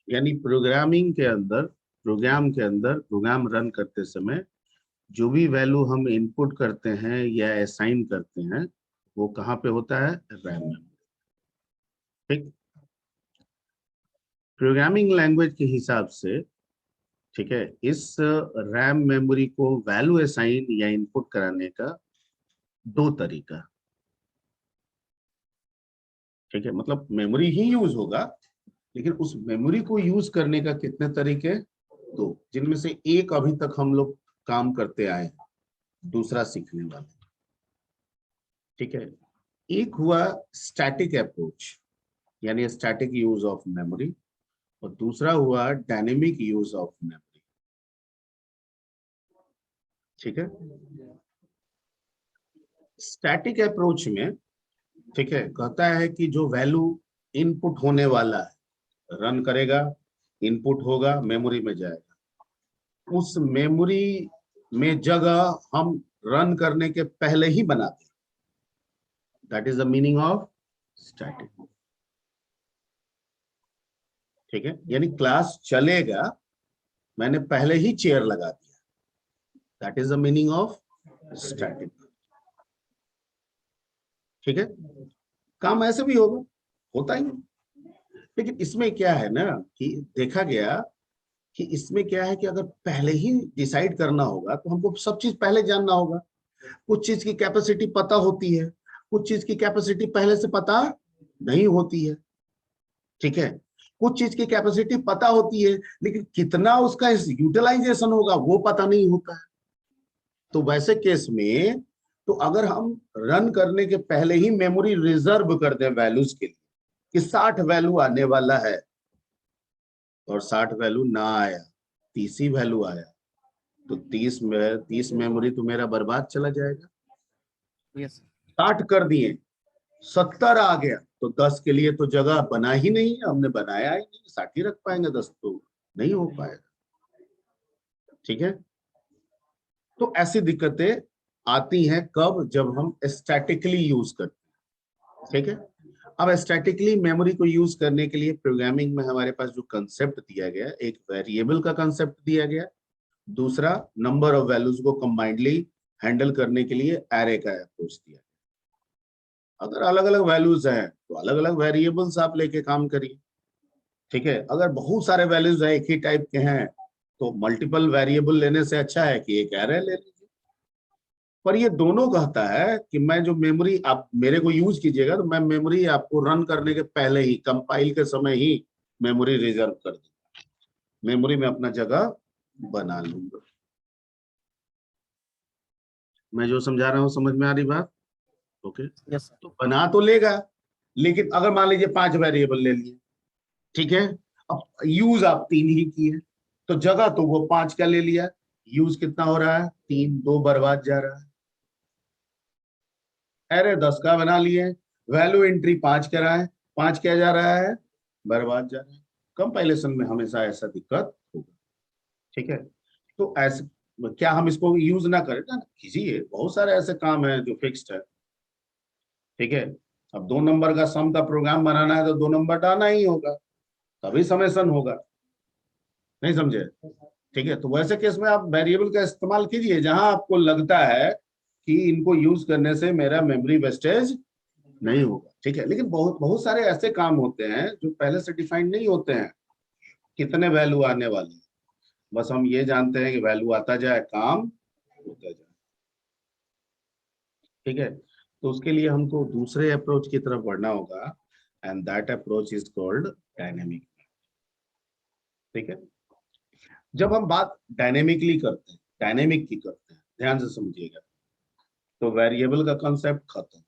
यानी program run करते समय जो भी वैल्यू हम इनपुट करते हैं या असाइन करते हैं वो कहाँ पे होता है, रैम में। ठीक, प्रोग्रामिंग लैंग्वेज के हिसाब से, ठीक है, इस रैम मेमोरी को वैल्यू असाइन या इनपुट कराने का दो तरीका। ठीक है, मतलब मेमोरी ही यूज होगा, लेकिन उस मेमोरी को यूज करने का कितने तरीके, दो, जिनमें से एक अभी तक हम लोग काम करते आए हैं, दूसरा सीखने वाले। ठीक है, एक हुआ स्टैटिक अप्रोच, यानी स्टैटिक यूज ऑफ मेमोरी, और दूसरा हुआ डायनेमिक यूज ऑफ मेमोरी। ठीक है, स्टैटिक अप्रोच में, ठीक है, कहता है कि जो वैल्यू इनपुट होने वाला है, रन करेगा, इनपुट होगा, मेमोरी में जाएगा, उस मेमोरी में जगह हम रन करने के पहले ही बनाते हैं। That is the meaning of static. ठीक है, यानी क्लास चलेगा, मैंने पहले ही चेयर लगा दिया, that is the meaning of static. ठीक है, काम ऐसे भी होगा, होता ही है। लेकिन इसमें क्या है ना कि देखा गया कि इसमें क्या है कि अगर पहले ही डिसाइड करना होगा तो हमको सब चीज पहले जानना होगा। कुछ चीज की कैपेसिटी पता होती है, कुछ चीज की कैपेसिटी पहले से पता नहीं होती है। ठीक है, कुछ चीज की कैपेसिटी पता होती है, लेकिन कितना उसका यूटिलाइजेशन होगा वो पता नहीं होता है। तो वैसे केस में, तो अगर हम रन करने के पहले ही मेमोरी रिजर्व कर दें वैल्यूज के लिए कि 60 वैल्यू आने वाला है, और 60 वैल्यू ना आया, 30 ही वैल्यू आया, तो 30 मेमोरी तो मेरा बर्बाद चला जाएगा। यस 60 कर दिए, 70 आ गया, तो 10 के लिए तो जगह बना ही नहीं, हमने बनाया ही नहीं, 60 ही रख पाएंगे, 10 तो नहीं हो पाएगा। ठीक है, तो ऐसी दिक्कतें आती हैं कब, जब हम स्टैटिकली यूज करते हैं। ठीक है, अब स्टैटिकली मेमोरी को यूज करने के लिए प्रोग्रामिंग में हमारे पास जो कंसेप्ट दिया गया, एक वेरिएबल का कंसेप्ट दिया गया, दूसरा नंबर ऑफ वैल्यूज को कंबाइंडली हैंडल करने के लिए एरे का अप्रोच दिया। अगर अलग अलग वैल्यूज हैं तो अलग अलग वेरिएबल्स आप लेके काम करिए। ठीक है, अगर बहुत सारे वैल्यूज हैं एक ही टाइप के हैं तो मल्टीपल वेरिएबल लेने से अच्छा है कि एक एरे ले लीजिए। पर ये दोनों कहता है कि मैं जो मेमोरी आप मेरे को यूज कीजिएगा, तो मैं मेमोरी आपको रन करने के पहले ही, कंपाइल के समय ही मेमोरी रिजर्व कर दूंगा, मेमोरी में अपना जगह बना लूंगा। मैं जो समझा रहा हूँ समझ में आ रही बात? ओके, यस तो बना तो लेगा, लेकिन अगर मान लीजिए 5 वेरिएबल ले लिए, ठीक है, अब यूज आप 3 ही किए, तो जगह तो वो 5 का ले लिया, यूज कितना हो रहा है, 3, 2 बर्बाद जा रहा है। एरे 10 का बना लिए, वैल्यू एंट्री 5 कराए, 5 क्या जा रहा है, बर्बाद जा रहा है। कंपाइलेशन में हमेशा ऐसा दिक्कत होगा। ठीक है, तो ऐसे क्या हम इसको यूज ना करें ना, कीजिए, बहुत सारे ऐसे काम है जो फिक्स्ड है। ठीक है, अब 2 नंबर का सम का प्रोग्राम बनाना है तो 2 नंबर डालना ही होगा, तभी समेशन होगा। नहीं समझे? ठीक है, तो वैसे केस में आप वेरिएबल का इस्तेमाल कीजिए जहां आपको लगता है कि इनको यूज करने से मेरा मेमोरी वेस्टेज नहीं होगा। ठीक है, लेकिन बहुत बहुत सारे ऐसे काम होते हैं जो पहले से डिफाइंड नहीं होते हैं, कितने वैल्यू आने वाले हैं, बस हम ये जानते हैं कि वैल्यू आता जाए, काम होता जाए। ठीक है, तो उसके लिए हमको दूसरे अप्रोच की तरफ बढ़ना होगा, and that approach is called dynamic. ठीक है, जब हम बात डायनेमिकली करते हैं, डायनेमिक की करते हैं, ध्यान से समझिएगा, तो वेरिएबल का कंसेप्ट खत्म,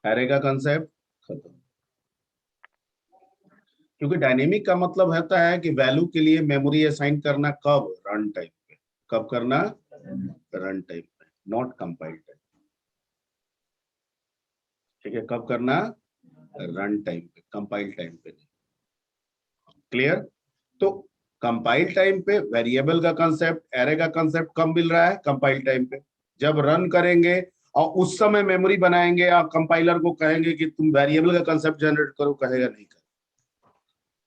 एरे का कंसेप्ट खत्म, क्योंकि डायनेमिक का मतलब होता है कि वैल्यू के लिए मेमोरी असाइन करना कब, रन टाइम पे। कब करना, रन टाइम पे, नॉट कंपाइल टाइम। ठीक है, कब करना, रन टाइम पे, कंपाइल टाइम पे नहीं। क्लियर? तो कंपाइल टाइम पे वेरिएबल का कंसेप्ट, एरे का कंसेप्ट कब मिल रहा है, कंपाइल टाइम पे। जब रन करेंगे और उस समय मेमोरी बनाएंगे, आप कंपाइलर को कहेंगे कि तुम वेरिएबल का कंसेप्ट जनरेट करो, कहेगा नहीं कर।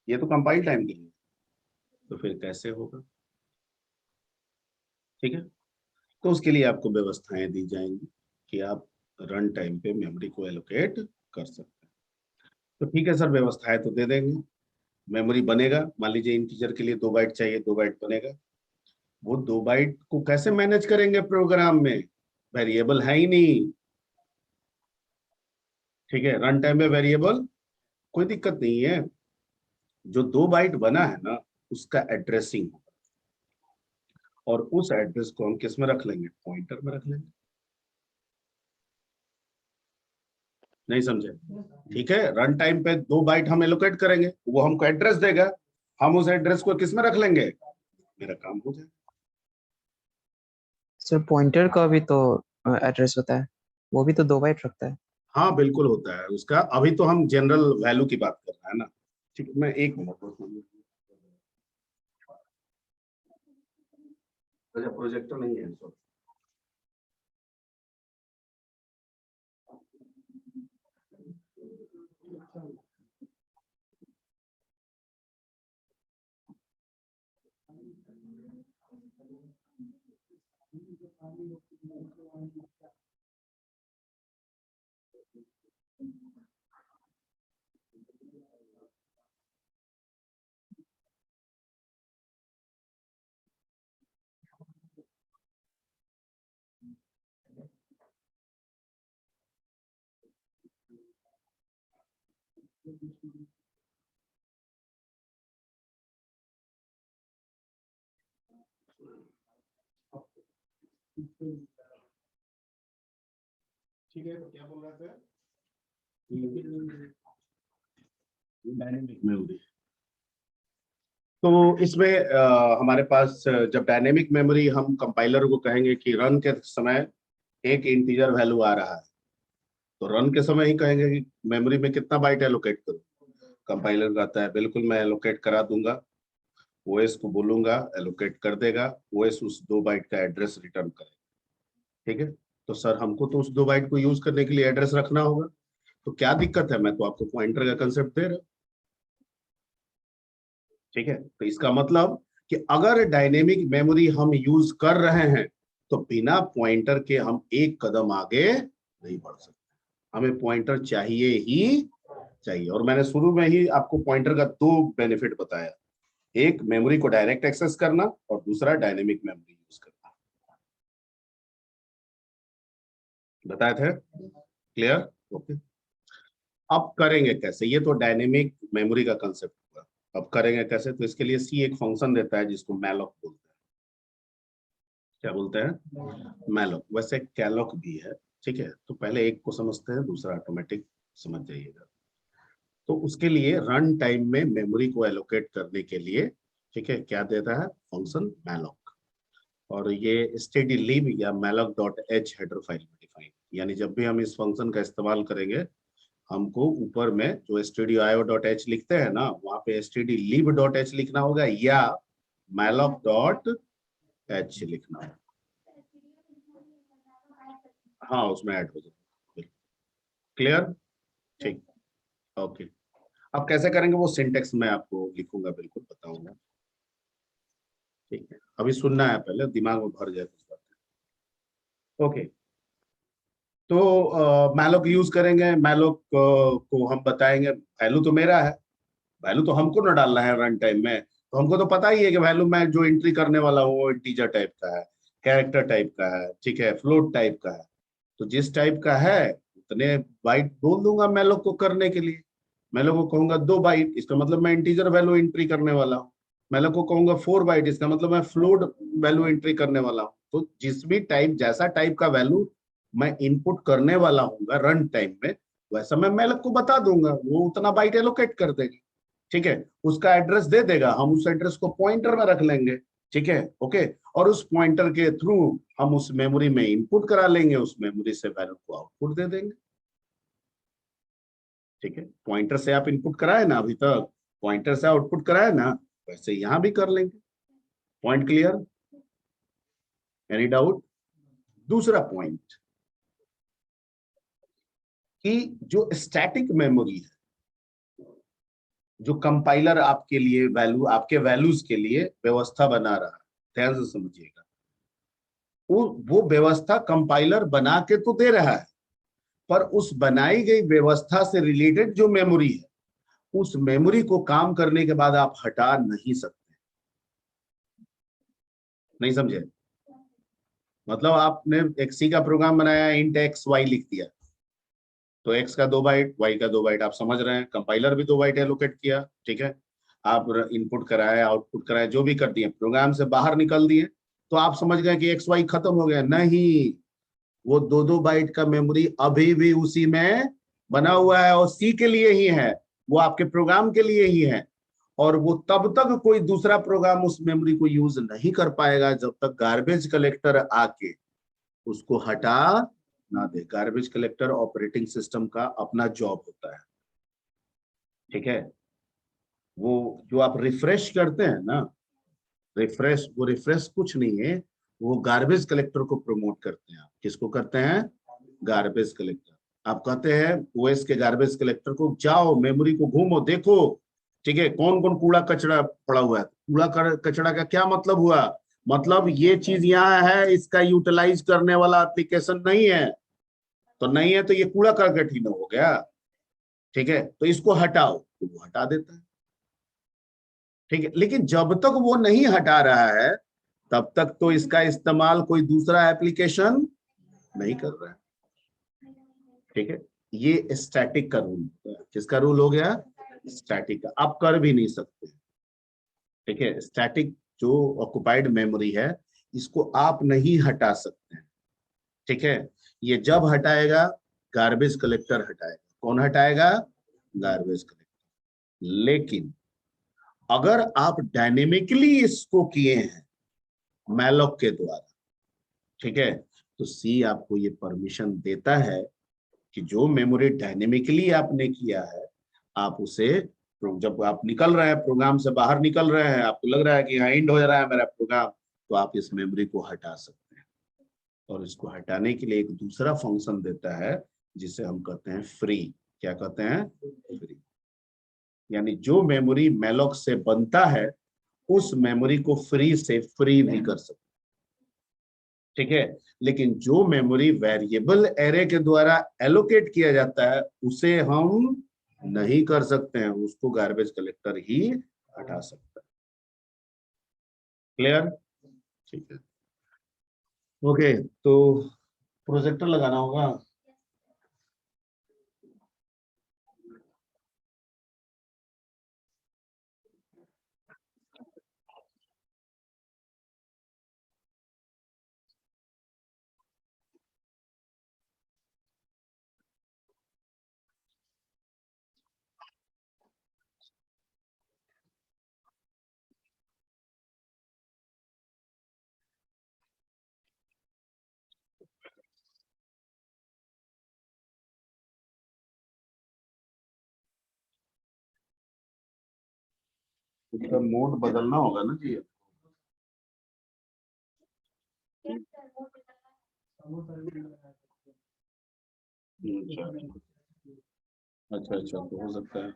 ये तो कंपाइल टाइम के लिए, तो फिर कैसे होगा? ठीक है, तो उसके लिए आपको व्यवस्थाएं दी जाएंगी कि आप रन टाइम पे मेमोरी को एलोकेट कर सकते हैं। तो ठीक है सर, व्यवस्थाएं तो दे देंगे, मेमोरी बनेगा। मान लीजिए इंटीजर के लिए 2 बाइट चाहिए, 2 बाइट बनेगा। वो 2 बाइट को कैसे मैनेज करेंगे प्रोग्राम में? वेरिएबल है ही नहीं। ठीक है, रन टाइम में वेरिएबल कोई दिक्कत नहीं है। जो 2 बाइट बना है ना, उसका एड्रेसिंग, और उस एड्रेस को हम किस में रख लेंगे? पॉइंटर में रख लेंगे। नहीं समझे? ठीक है, रन टाइम पे 2 बाइट हम एलोकेट करेंगे, वो हमको एड्रेस देगा, हम उस एड्रेस को किस में रख लेंगे? मेरा काम हो जाएगा। सर पॉइंटर का भी तो एड्रेस होता है, वो भी तो 2 बाइट रखता है। हाँ बिल्कुल होता है उसका, अभी तो हम जनरल वैल्यू की बात कर रहे हैं ना। ठीक है, मैं 1 मिनट। अच्छा, प्रोजेक्टर नहीं है सॉरी। ठीक है, तो क्या बोल रहे थे? Dynamic memory. तो इसमें हमारे पास जब डायनेमिक मेमोरी, हम कंपाइलर को कहेंगे कि रन के समय एक इंटीजर वैल्यू आ रहा है, तो रन के समय ही कहेंगे कि मेमोरी में कितना बाइट एलोकेट करूं। कंपाइलर कहता है बिल्कुल मैं एलोकेट करा दूंगा, ओएस को बोलूंगा एलोकेट कर देगा, ओएस उस 2 बाइट का एड्रेस रिटर्न करेगा। ठीक है, तो सर हमको तो उस 2 बाइट को यूज करने के लिए एड्रेस रखना होगा, तो क्या दिक्कत है? मैं तो आपको पॉइंटर का कंसेप्ट दे रहा हूं। ठीक है, तो इसका मतलब कि अगर डायनेमिक मेमोरी हम यूज कर रहे हैं, तो बिना पॉइंटर के हम एक कदम आगे नहीं बढ़ सकते, हमें पॉइंटर चाहिए ही चाहिए। और मैंने शुरू में ही आपको पॉइंटर का 2 बेनिफिट बताया, एक मेमोरी को डायरेक्ट एक्सेस करना, और दूसरा डायनेमिक मेमोरी यूज करना। बताए थे? क्लियर? ओके। अब करेंगे कैसे? ये तो डायनेमिक मेमोरी का कंसेप्ट हुआ। अब करेंगे कैसे? तो इसके लिए सी एक फंक्शन देता है जिसको मैलॉक बोलते हैं। क्या बोलते हैं? मैलॉक, वैसे कैलॉक भी है। ठीक है, तो पहले एक को समझते हैं, दूसरा ऑटोमेटिक समझ जाइएगा। तो उसके लिए रन टाइम में मेमोरी को एलोकेट करने के लिए, ठीक है, क्या देता है? Function malloc. और ये स्टेडी लिब या malloc dot H header file में डिफाइन, यानी जब भी हम इस फंक्शन का इस्तेमाल करेंगे, हमको ऊपर में जो stdio डॉट एच लिखते हैं ना, वहां पे std lib डॉट एच लिखना होगा या malloc डॉट एच लिखना होगा। हाँ, उसमें ऐड हो जाएगा। क्लियर? ठीक, ओके। अब कैसे करेंगे वो सिंटेक्स मैं आपको लिखूंगा, बिल्कुल बताऊंगा। ठीक है, अभी सुनना है, पहले दिमाग में भर जाए कुछ बात। ओके, तो मैलोक यूज करेंगे। मैलोक को हम बताएंगे वैल्यू तो मेरा है, वैल्यू तो हमको ना डालना है रन टाइम में, तो हमको तो पता ही है कि वैल्यू मैं जो एंट्री करने वाला हूँ वो इंटीजर टाइप का है, कैरेक्टर टाइप का है, ठीक है, फ्लोट टाइप का है। तो जिस टाइप का है उतने बाइट बोल दूंगा मैलोक को करने के लिए। मैलोक को कहूंगा 2 बाइट, इसका मतलब मैं इंटीजर वैल्यू एंट्री करने वाला हूँ। मैलोक को कहूंगा 4 बाइट, इसका मतलब मैं फ्लोट वैल्यू एंट्री करने वाला हूँ। तो जिस भी टाइप, जैसा टाइप का वैल्यू मैं इनपुट करने वाला हूँ रन टाइम में, वैसा मैं मैलोक को बता दूंगा, वो उतना बाइट एलोकेट कर देगा। ठीक है, उसका एड्रेस दे देगा, हम उस एड्रेस को पॉइंटर में रख लेंगे। ठीक है, ओके। और उस पॉइंटर के थ्रू हम उस मेमोरी में इनपुट करा लेंगे, उस मेमोरी से वैल्यू को आउटपुट दे देंगे। ठीक है, पॉइंटर से आप इनपुट कराए ना अभी तक, पॉइंटर से आउटपुट कराए ना, वैसे यहां भी कर लेंगे। Point clear? Any doubt? दूसरा पॉइंट कि जो स्टैटिक मेमोरी है, जो कंपाइलर आपके लिए वैल्यू, आपके वैल्यूज के लिए व्यवस्था बना रहा है, ध्यान से समझिएगा, वो व्यवस्था कंपाइलर बना के तो दे रहा है, पर उस बनाई गई व्यवस्था से रिलेटेड जो मेमोरी है, उस मेमोरी को काम करने के बाद आप हटा नहीं सकते। नहीं समझे? मतलब आपने एक सी का प्रोग्राम बनाया, इंट एक्स वाई लिख दिया, तो x का 2 बाइट, y का 2 बाइट, आप समझ रहे हैं, कंपाइलर भी 2 बाइट एलोकेट किया, ठीक है, आप इनपुट कराए, आउटपुट कराए, जो भी कर दिए, प्रोग्राम से बाहर निकल दिए, तो आप समझ गए कि x y खत्म हो गया। नहीं, वो 2 बाइट का मेमोरी अभी भी उसी में बना हुआ है, और सी के लिए ही है, वो आपके प्रोग्राम के लिए ही है, और वो तब तक कोई दूसरा प्रोग्राम उस मेमोरी को यूज नहीं कर पाएगा जब तक गार्बेज कलेक्टर आके उसको हटा ना दे। गार्बेज कलेक्टर ऑपरेटिंग सिस्टम का अपना जॉब होता है, ठीक है। वो जो आप रिफ्रेश करते हैं ना, रिफ्रेश, वो रिफ्रेश कुछ नहीं है, वो गार्बेज कलेक्टर को प्रमोट करते हैं। आप किसको करते हैं? Garbage collector. आप कहते हैं ओएस के गार्बेज कलेक्टर को, जाओ मेमोरी को घूमो, देखो, ठीक है, कौन कौन कूड़ा कचरा पड़ा हुआ है। कूड़ा कचरा का क्या मतलब हुआ? मतलब ये चीज यहाँ है, इसका यूटिलाइज करने वाला एप्लीकेशन नहीं है, तो नहीं है तो ये कूड़ा करकट ही न हो गया, ठीक है, तो इसको हटाओ, तो वो हटा देता है, ठीक है। लेकिन जब तक वो नहीं हटा रहा है, तब तक तो इसका इस्तेमाल कोई दूसरा एप्लीकेशन नहीं कर रहा है, ठीक है। ये स्टैटिक का रूल है। किसका रूल हो गया? स्टैटिक का। आप कर भी नहीं सकते, ठीक है। स्टैटिक जो ऑक्युपाइड मेमोरी है, इसको आप नहीं हटा सकते हैं, ठीक है। ये जब हटाएगा, गार्बेज कलेक्टर हटाएगा। कौन हटाएगा? Garbage collector. लेकिन अगर आप डायनेमिकली इसको किए हैं मैलॉक के द्वारा, ठीक है, तो सी आपको ये परमिशन देता है कि जो मेमोरी डायनेमिकली आपने किया है, आप उसे, जब आप निकल रहे हैं, प्रोग्राम से बाहर निकल रहे हैं, आपको लग रहा है कि हाँ एंड हो जा रहा है मेरा प्रोग्राम, तो आप इस मेमोरी को हटा सकते हैं। और इसको हटाने के लिए एक दूसरा फंक्शन देता है, जिसे हम कहते हैं फ्री। क्या कहते हैं? फ्री। यानी जो मेमोरी मैलॉक से बनता है, उस मेमोरी को फ्री से फ्री नहीं कर सकते, ठीक है। लेकिन जो मेमोरी वेरिएबल एरे के द्वारा एलोकेट किया जाता है, उसे हम नहीं कर सकते हैं, उसको गार्बेज कलेक्टर ही हटा सकता है। क्लियर? ठीक है, ओके। तो प्रोजेक्टर लगाना होगा। इसका मोड बदलना होगा ना जी। अच्छा अच्छा, तो हो सकता है।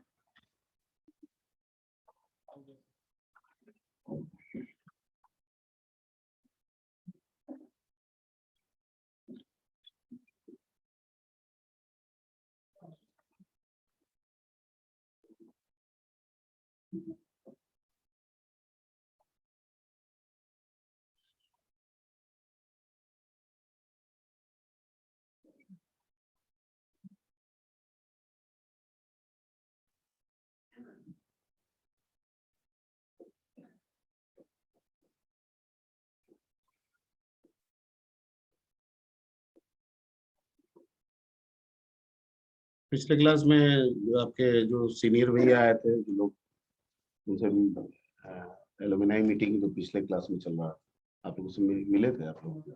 पिछले क्लास में आपके जो सीनियर भैया आए थे, जो लोग, उनसे एलुमनाई मीटिंग जो पिछले क्लास में चल रहा, आप लोग उससे मिले थे आप लोग?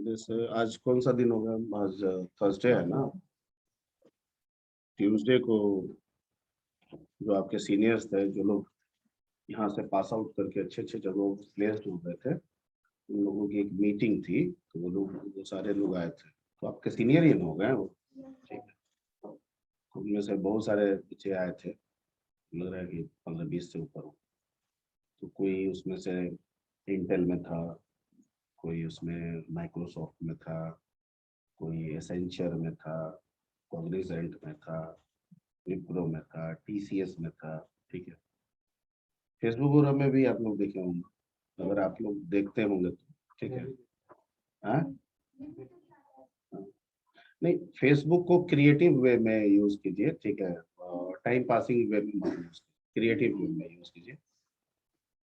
जैसे आज कौन सा दिन होगा? आज थर्सडे है ना। ट्यूसडे को जो आपके सीनियर्स थे, जो लोग यहाँ से पास आउट करके अच्छे अच्छे जगहों प्लेस्ड हो गए थे, उन लोगों की एक मीटिंग थी, तो वो सारे लोग आए थे। तो आपके सीनियर ही हो गए वो, ठीक है। उनमें से बहुत सारे बच्चे आए थे, लग रहा है कि 15-20 से ऊपर हो। तो कोई उसमें से इंटेल में था, कोई उसमें माइक्रोसॉफ्ट में था, कोई एसेंचर में था, कॉग्निजेंट में था, विप्रो में था, टीसीएस में था, ठीक है। फेसबुक वगैरह में भी आप लोग देखे होंगे, अगर आप लोग देखते होंगे तो, ठीक है। हाँ, नहीं, फेसबुक को क्रिएटिव वे में यूज कीजिए, ठीक है, टाइम पासिंग वे में मत यूज कीजिए, क्रिएटिव वे में यूज कीजिए।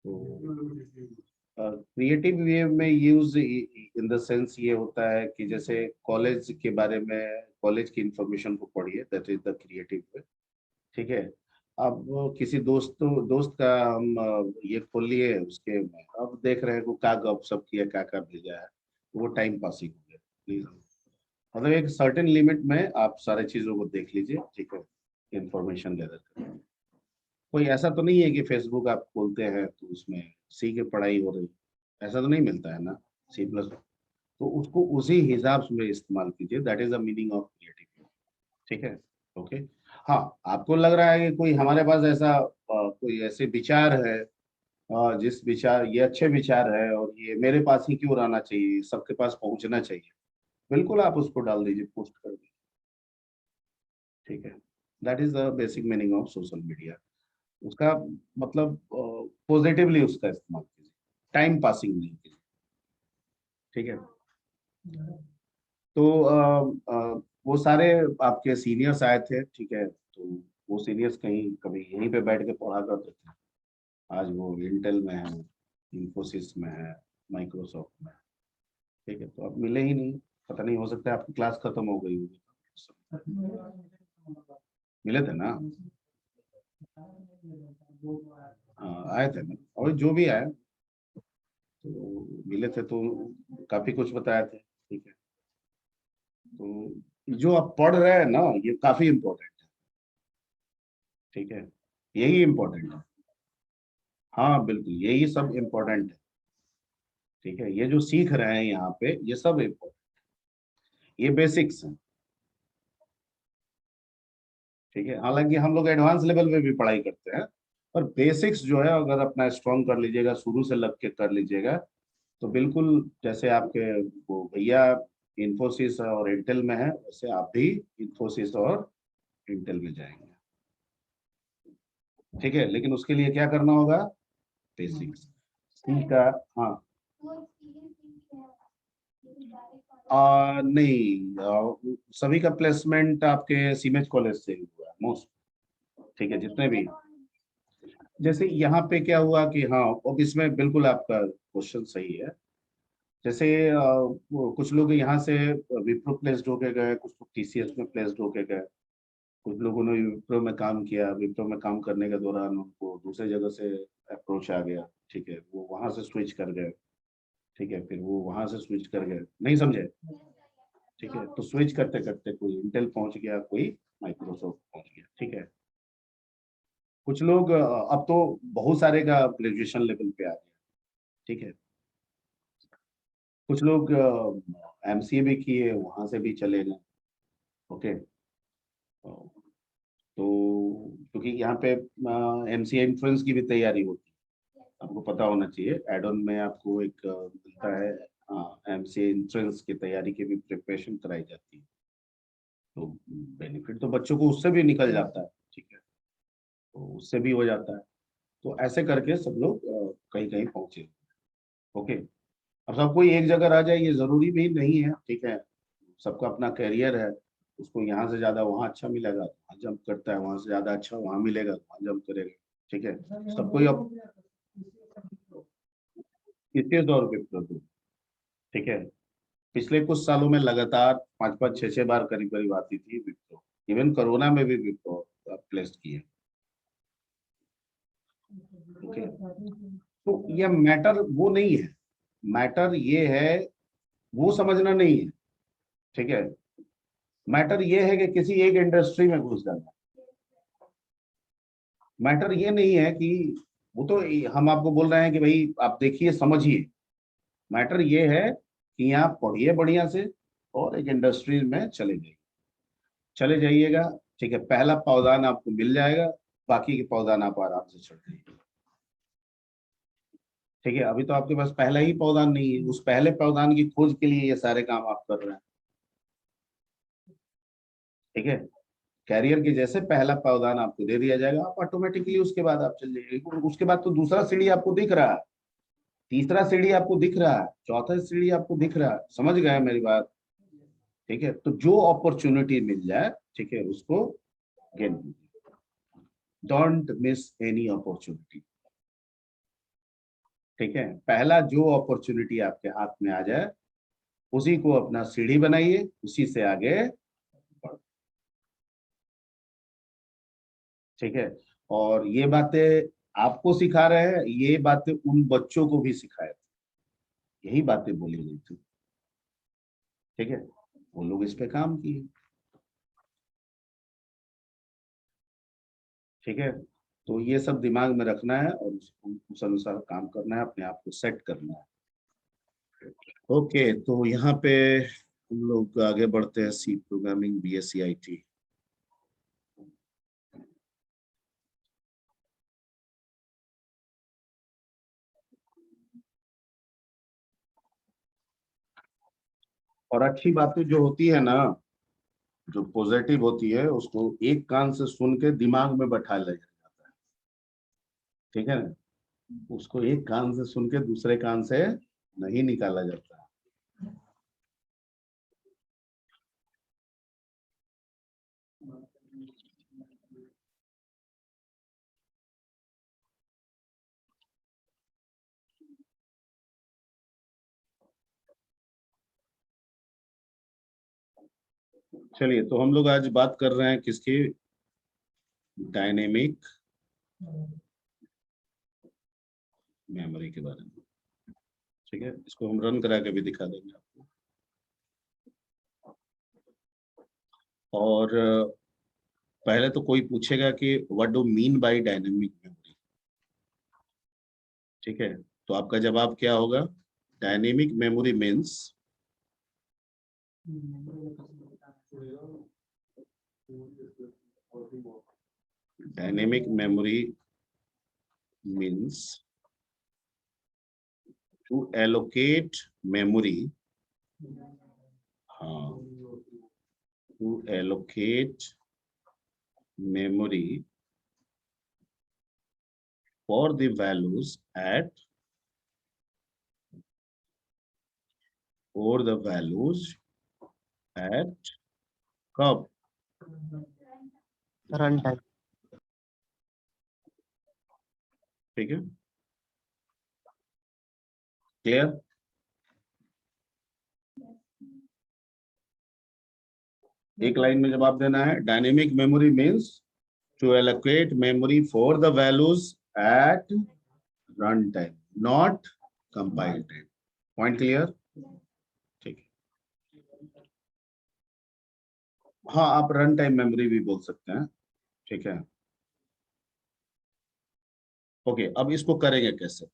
तो क्रिएटिव वे में यूज इन द सेंस ये होता है कि जैसे कॉलेज के बारे में, कॉलेज की इंफॉर्मेशन को पढ़िए, that is the creative way, ठीक है। अब किसी दोस्त का हम ये खोल लिए, उसके अब देख रहे हैं को क्या गपशप किया, क्या भेजा है, वो टाइम पासिंग हो गया, प्लीज। मतलब एक सर्टेन लिमिट में आप सारे चीजों को देख लीजिए, ठीक है, इंफॉर्मेशन ले लेते हैं। कोई ऐसा तो नहीं है कि फेसबुक आप खोलते हैं तो उसमें सी की पढ़ाई हो रही, ऐसा तो नहीं मिलता है ना, C++। तो उसको उसी हिसाब से इस्तेमाल कीजिए, that is the meaning of creative, ठीक है। ओके। हाँ, आपको लग रहा है कि कोई हमारे पास ऐसा कोई ऐसे विचार है, जिस विचार, ये अच्छे विचार है और ये मेरे पास ही क्यों रहना चाहिए, सबके पास पहुंचना चाहिए, बिल्कुल आप उसको डाल दीजिए, पोस्ट कर दीजिए, ठीक है। That is the basic meaning of social media. उसका मतलब पॉजिटिवली उसका इस्तेमाल कीजिए, टाइम पासिंग नहीं कीजिए, ठीक है। तो वो सारे आपके सीनियर्स आए थे, ठीक है। तो वो सीनियर्स कहीं कभी यहीं पे बैठ के पढ़ा करते थे, आज वो इंटेल में है, इंफोसिस में है, माइक्रोसॉफ्ट में है, ठीक है। तो अब मिले ही नहीं, पता नहीं, हो सकता है आपकी क्लास खत्म हो गई होगी। मिले थे ना? हाँ, आए थे ना, और जो भी आए तो मिले थे, तो काफी कुछ बताए थे, ठीक है। तो जो आप पढ़ रहे हैं ना, ये काफी इम्पोर्टेंट है, ठीक है, यही इम्पोर्टेंट है। हाँ बिल्कुल, यही सब इम्पोर्टेंट है, ठीक है। ये जो सीख रहे हैं यहाँ पे, ये सब इम्पोर्टेंट, ये बेसिक्स है, ठीक है। हालांकि हम लोग एडवांस लेवल पे भी पढ़ाई करते हैं, पर बेसिक्स जो है अगर अपना स्ट्रॉन्ग कर लीजिएगा, शुरू से लग के कर लीजिएगा, तो बिल्कुल जैसे आपके वो भैया इंफोसिस और इंटेल में है, वैसे आप भी इंफोसिस और इंटेल में जाएंगे, ठीक है। लेकिन उसके लिए क्या करना होगा, बेसिक्स सी का। हाँ, नहीं, सभी का प्लेसमेंट आपके सीमेज कॉलेज से ही हुआ है मोस्ट, ठीक है, जितने भी। जैसे यहाँ पे क्या हुआ कि हाँ, अब इसमें बिल्कुल आपका क्वेश्चन सही है। जैसे वो कुछ लोग यहाँ से विप्रो प्लेस्ड होके गए, कुछ लोग टीसीएस में प्लेस्ड होके गए, कुछ लोगों ने विप्रो में काम किया, विप्रो में काम करने के दौरान उनको दूसरे जगह से अप्रोच आ गया, ठीक है, वो वहां से स्विच कर गए, ठीक है, फिर वो वहां से स्विच कर गए, नहीं समझे, ठीक है। तो स्विच करते करते कोई इंटेल पहुंच गया, कोई माइक्रोसॉफ्ट पहुंच गया, ठीक है। कुछ लोग अब तो बहुत सारे का ग्रेजुएशन लेवल पे आ गया, ठीक है। कुछ लोग एमसीए भी किए, वहां से भी चले गए, ओके। तो क्योंकि यहाँ पे एमसीए एंट्रेंस की भी तैयारी होती है, आपको पता होना चाहिए, एड ऑन में आपको एक मिलता है, एमसीए एंट्रेंस की तैयारी की भी प्रिपरेशन कराई जाती है। तो बेनिफिट तो बच्चों को उससे भी निकल जाता है, ठीक है, तो उससे भी हो जाता है। तो ऐसे करके सब लोग कहीं कहीं पहुंचे, ओके। अब सब कोई एक जगह रह जाए ये जरूरी भी नहीं है, ठीक है। सबका अपना करियर है, उसको यहाँ से ज्यादा वहाँ अच्छा मिलेगा तो वहाँ जंप करता है, वहाँ से ज्यादा अच्छा वहाँ मिलेगा तो वहाँ जंप करेगा, ठीक है। सब कोई अब इतने दौर पे प्रभु, ठीक है। पिछले कुछ सालों में लगातार 5-5 6-6 बार करीब करीब आती थी विप्रो, इवन कोरोना में भी विप्रो प्लेस किए, ओके। तो ये मैटर वो नहीं है, मैटर ये है, वो समझना नहीं है, ठीक है। मैटर ये है कि किसी एक इंडस्ट्री में घुस जाना, मैटर ये नहीं है कि वो तो हम आपको बोल रहे हैं कि भाई आप देखिए समझिए, मैटर ये है कि आप पढ़िए बढ़िया से और एक इंडस्ट्री में चले जाइएगा। ठीक है, पहला पावदान आपको मिल जाएगा, बाकी के पावदान आप आराम से चढ़ जाइए। ठीक है, अभी तो आपके पास पहला ही पावदान नहीं है, उस पहले पावदान की खोज के लिए ये सारे काम आप कर रहे हैं। ठीक है, कैरियर के जैसे पहला पावदान आपको दे दिया जाएगा, आप ऑटोमेटिकली उसके बाद आप चल जाइए। उसके बाद तो दूसरा सीढ़ी आपको दिख रहा है, तीसरा सीढ़ी आपको दिख रहा है, चौथा सीढ़ी आपको दिख रहा है। समझ गए मेरी बात? ठीक है, तो जो अपॉर्चुनिटी मिल जाए, ठीक है, उसको गेन कीजिए, डोंट मिस एनी अपॉर्चुनिटी। ठीक है, पहला जो अपॉर्चुनिटी आपके हाथ में आ जाए उसी को अपना सीढ़ी बनाइए, उसी से आगे बढ़ो। ठीक है, और ये बातें आपको सिखा रहे हैं, ये बातें उन बच्चों को भी सिखाए, यही बातें बोली गई थी। ठीक है, वो लोग इस पे काम किए। ठीक है, तो ये सब दिमाग में रखना है और उस अनुसार काम करना है, अपने आप को सेट करना है। ओके, तो यहाँ पे हम लोग आगे बढ़ते हैं। C programming, BSc IT. और अच्छी बातें जो होती है ना, जो पॉजिटिव होती है, उसको एक कान से सुन के दिमाग में बैठा लिया जाता है। ठीक है ना, उसको एक कान से सुन के दूसरे कान से नहीं निकाला जाता। चलिए, तो हम लोग आज बात कर रहे हैं किसकी? डायनेमिक मेमोरी के बारे में। ठीक है, इसको हम रन करा के भी दिखा देंगे आपको। और पहले तो कोई पूछेगा कि what do mean by dynamic memory. ठीक है, तो आपका जवाब क्या होगा? Dynamic memory means dynamic memory means to allocate memory, to allocate memory for the values at कब? Run time. ठीक है, क्लियर? एक लाइन में जवाब देना है। Dynamic memory means to allocate memory for the values at run time, not compile time. Point clear? ठीक है, हाँ, आप रन टाइम मेमोरी भी बोल सकते हैं। ठीक है, ओके, अब इसको करेंगे कैसे?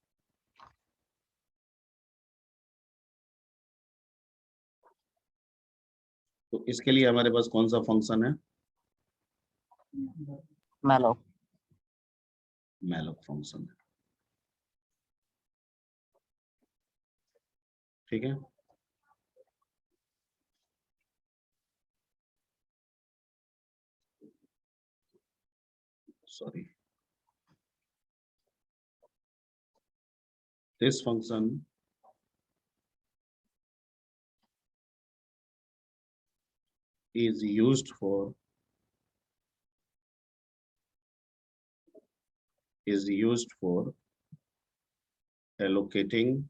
तो इसके लिए हमारे पास कौन सा फंक्शन है? मैलोक। मैलोक फंक्शन है। ठीक है, sorry, this function is used for allocating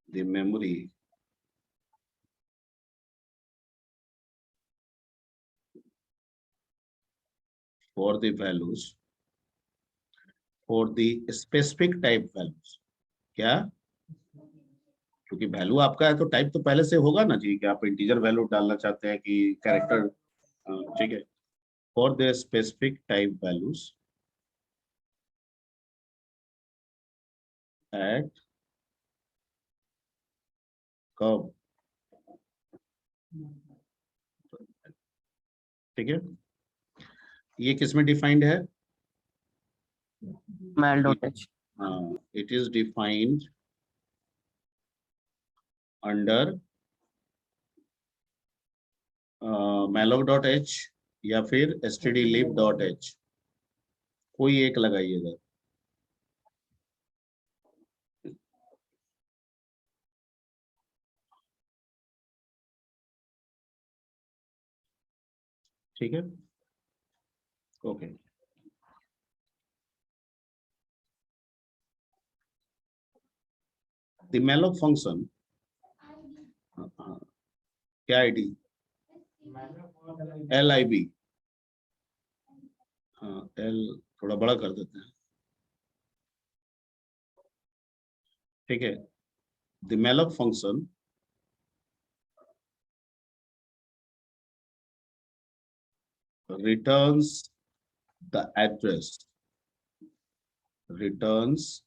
the memory for the values for the specific type values। क्या? क्योंकि वैल्यू आपका है तो टाइप तो पहले से होगा ना जी, कि आप इंटीजर वैल्यू डालना चाहते हैं कि कैरेक्टर ठीक है, for their specific type values एट कब, ठीक है, ये किसमें डिफाइंड है? Malloc dot h. It is defined under malloc.h या फिर stdlib.h, कोई एक लगाइएगा। ठीक है, ओके। द malloc फंक्शन, क्या आईडी? LIB, हाँ एल थोड़ा बड़ा कर देते हैं, ठीक है। The malloc function returns the address, returns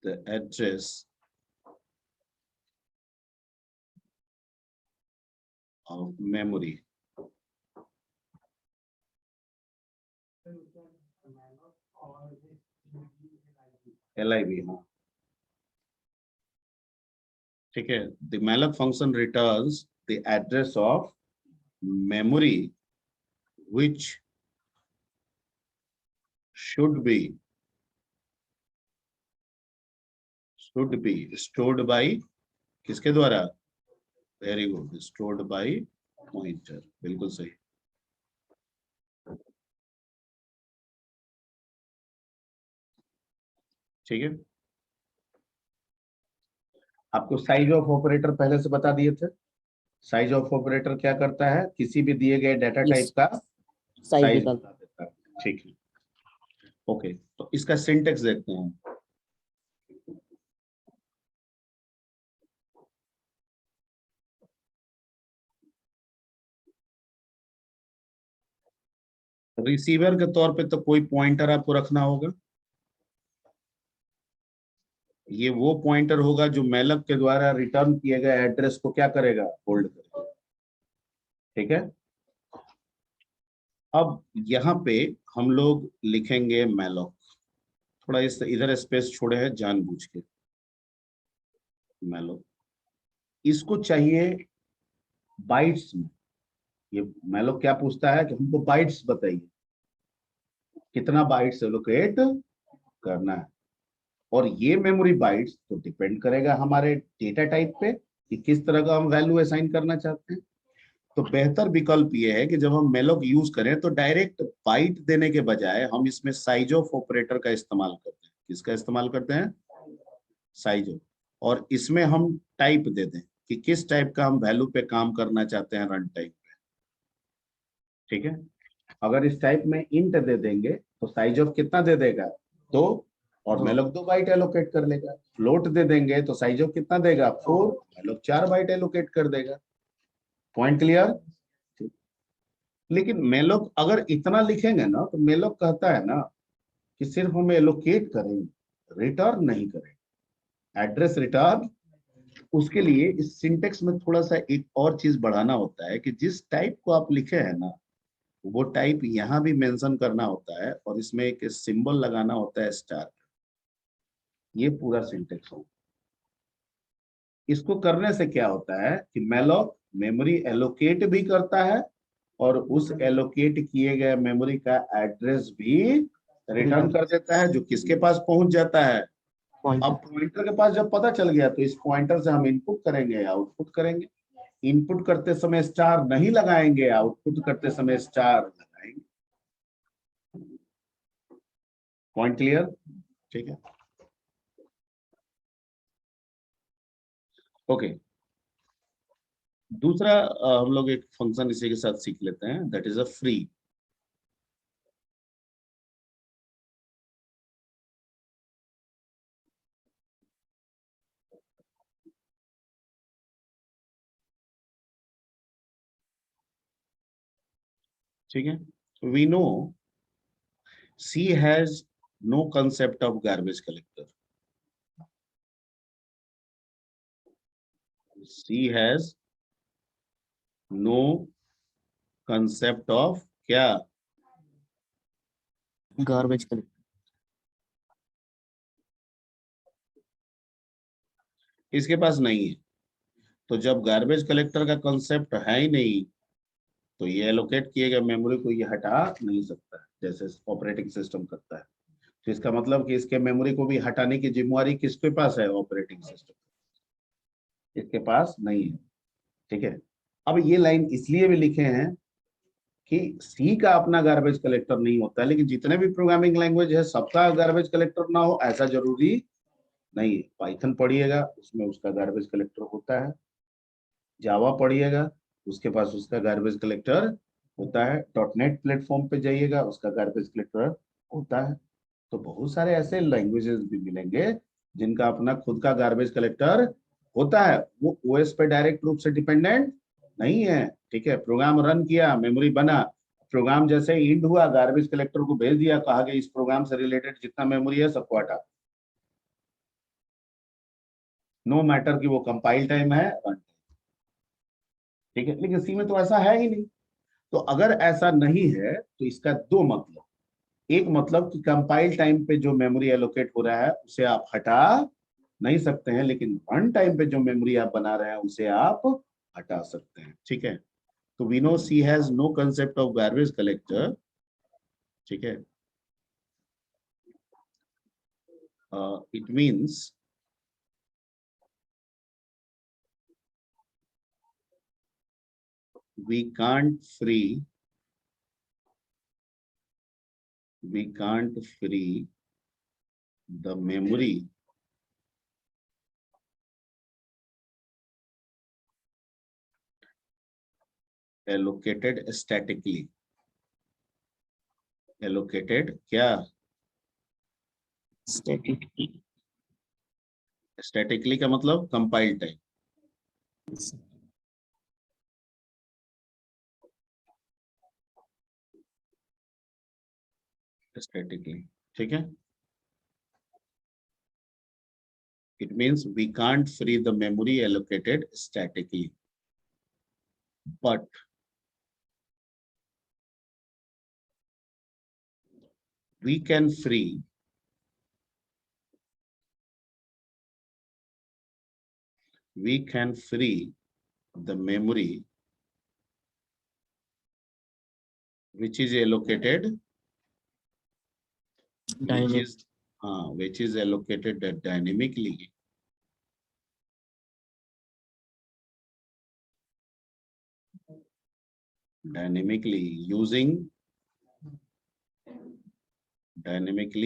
the address of memory, LIB, हाँ ठीक है। The malloc function returns the address of memory which should be stored by, किसके द्वारा? Very good, stored by pointer, बिल्कुल सही। ठीक है, आपको साइज ऑफ ऑपरेटर पहले से बता दिए थे। साइज ऑफ ऑपरेटर क्या करता है? किसी भी दिए गए डाटा टाइप का साइज बता देता है, ठीक है। ओके, तो इसका सिंटेक्स देखते हैं। रिसीवर के तौर पे तो कोई पॉइंटर आपको रखना होगा, ये वो पॉइंटर होगा जो मैलक के द्वारा रिटर्न किए गए एड्रेस को क्या करेगा? होल्ड करेगा, ठीक है। अब यहाँ पे हम लोग लिखेंगे मैलॉक, थोड़ा इस इधर स्पेस छोड़े हैं जानबूझ के, मैलॉक इसको चाहिए बाइट्स में। ये मैलॉक क्या पूछता है कि हमको बाइट्स बताइए, कितना बाइट्स एलोकेट करना है। और ये मेमोरी बाइट्स तो डिपेंड करेगा हमारे डेटा टाइप पे कि किस तरह का हम वैल्यू असाइन करना चाहते हैं। तो बेहतर विकल्प ये है कि जब हम मेलॉक यूज करें तो डायरेक्ट बाइट देने के बजाय हम इसमें साइज ऑफ ऑपरेटर का इस्तेमाल करते हैं। किसका इस्तेमाल करते हैं? Size of. और इसमें हम टाइप दे दें कि किस टाइप का हम वैल्यू पे काम करना चाहते हैं रन टाइम पे, ठीक है। अगर इस टाइप में इंट दे देंगे तो साइज ऑफ कितना दे देगा? 2, और मेलॉक 2 बाइट एलोकेट कर लेगा। फ्लोट दे देंगे तो साइज ऑफ कितना देगा? 4, मेलॉक 4 बाइट एलोकेट कर देगा। Point clear? लेकिन मेलॉक अगर इतना लिखेंगे ना तो मेलॉक कहता है ना कि सिर्फ हम एलोकेट करेंगे, रिटर्न नहीं करेंगे एड्रेस रिटर्न। उसके लिए इस सिंटेक्स में थोड़ा सा एक और चीज बढ़ाना होता है कि जिस टाइप को आप लिखे हैं ना वो टाइप यहाँ भी मेंशन करना होता है और इसमें एक सिंबल लगाना होता है स्टार। ये पूरा सिंटेक्स हो। इसको करने से क्या होता है कि मेलॉक मेमोरी एलोकेट भी करता है और उस एलोकेट किए गए मेमोरी का एड्रेस भी रिटर्न कर देता है, जो किसके पास पहुंच जाता है? अब पॉइंटर के पास जब पता चल गया तो इस पॉइंटर से हम इनपुट करेंगे या आउटपुट करेंगे। इनपुट करते समय स्टार नहीं लगाएंगे, आउटपुट करते समय स्टार लगाएंगे। Point clear? ठीक है, ओके। दूसरा हम लोग एक फंक्शन इसी के साथ सीख लेते हैं, दैट इज अ फ्री। ठीक है, we know C has no concept of garbage collector. C has no concept of क्या? Garbage collector. इसके पास नहीं है। तो जब गार्बेज कलेक्टर का कंसेप्ट है ही नहीं, तो ये एलोकेट किए गए मेमोरी को ये हटा नहीं सकता है, जैसे ऑपरेटिंग सिस्टम करता है। तो इसका मतलब कि इसके मेमोरी को भी हटाने की जिम्मेवारी किसके पास है? ऑपरेटिंग सिस्टम, इसके पास नहीं है। ठीक है, अब ये लाइन इसलिए भी लिखे हैं कि सी का अपना गार्बेज कलेक्टर नहीं होता है, लेकिन जितने भी प्रोग्रामिंग लैंग्वेज है सबका गार्बेज कलेक्टर ना हो ऐसा जरूरी नहीं है। पाइथन पढ़िएगा उसमें उसका गार्बेज कलेक्टर होता है, जावा पढ़िएगा उसके पास उसका गार्बेज कलेक्टर होता है, .NET प्लेटफॉर्म पे जाइएगा उसका गार्बेज कलेक्टर होता है। तो बहुत सारे ऐसे लैंग्वेजेस भी मिलेंगे जिनका अपना खुद का गार्बेज कलेक्टर होता है, वो ओएस पे डायरेक्ट रूप से डिपेंडेंट नहीं है। ठीक है, प्रोग्राम रन किया, मेमोरी बना, प्रोग्राम जैसे इंड हुआ, गार्बेज कलेक्टर को भेज दिया, कहा कि इस प्रोग्राम से रिलेटेड जितना मेमोरी है सबको हटा, नो मैटर कि वो कंपाइल टाइम है रन टाइम। ठीक है, लेकिन सी में तो ऐसा है ही नहीं। तो अगर ऐसा नहीं है तो इसका दो मतलब, एक मतलब कि कंपाइल टाइम पे जो मेमोरी एलोकेट हो रहा है उसे आप हटा नहीं सकते हैं, लेकिन रन टाइम पे जो मेमोरी आप बना रहे हैं उसे आप हटा सकते हैं। ठीक है, तो we know C has no concept of garbage collector. ठीक है, it means we can't free the memory allocated statically. Allocated क्या? Statically का मतलब कंपाइल टाइम। Statically, ठीक है, it means we can't free the memory allocated statically, but we can free the memory which is allocated which is allocated dynamically